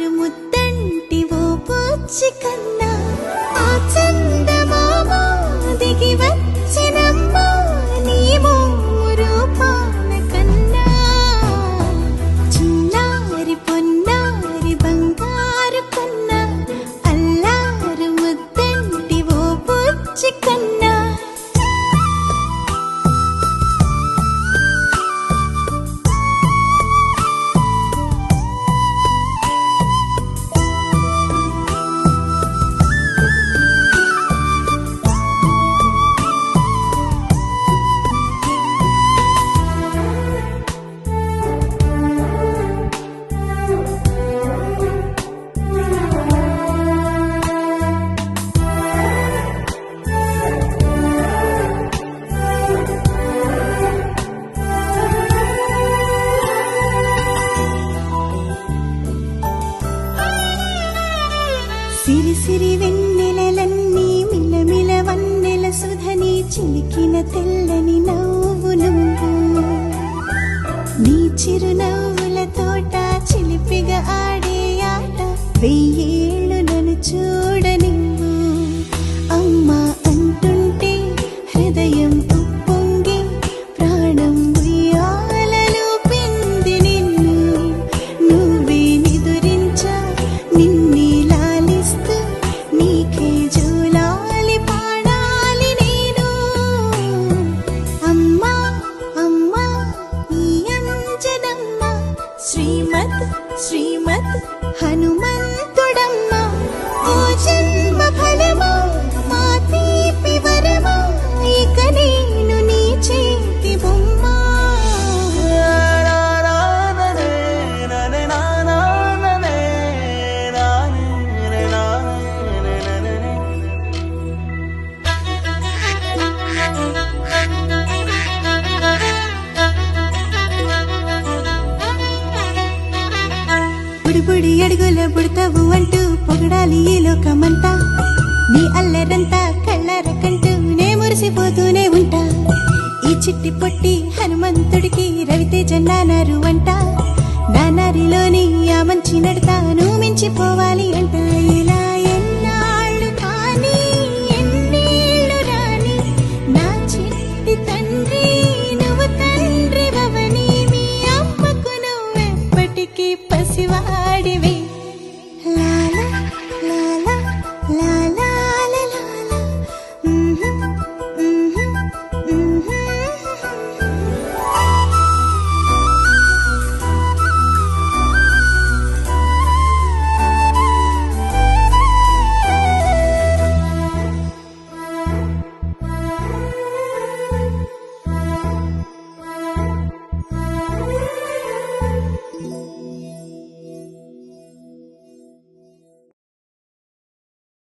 అల్లారు ముద్దంటి ఓ పూచి కన్నా ఆ చందమామ దిగి వచ్చినమ్మా నీ రూపాన కన్నా చిన్నారి పొన్నారి బంగారు కన్నా అల్లారు ముద్దంటి ఓ పూచి కన్నా సిరి సిరి వెన్నెలలన్నీ మిలమిల వన్నెల సుధని చిలికిన తెల్లని నవ్వు నువ్వు నీ చిరునవ్వుల తోట చిలిపిగా ఆడే ఆట వెయ్యేళ్ళు నన్ను చూడనివ్వు అమ్మా అంటుంటే హృదయం ఉప్పొంగి ప్రాణం ఉయ్యాలలో పింది నిన్ను నువ్వే నిదురించా నిన్నే లాలిస్తూ నీకే జోలాలి పాడాలి నేను అమ్మా అమ్మా ఈ అంజనమ్మ శ్రీమత్ శ్రీమత్ హనుమంతుడమ్మ ఓ జన్మ ఫలమా మా తీపి వరమా ఇక నేను నీ చేతి బొమ్మ బుడి అడుగుల బుడతావు అంటూ పొగడాలి ఈ లోకమంతా నీ అల్లరంతా కళ్ళారకంటూ నే మురిసిపోతూనే ఉంటా ఈ చిట్టి పొట్టి హనుమంతుడికి రవితేజ నానారు అంట నానారిలోని ఆ మంచి నడతాను మించిపోవా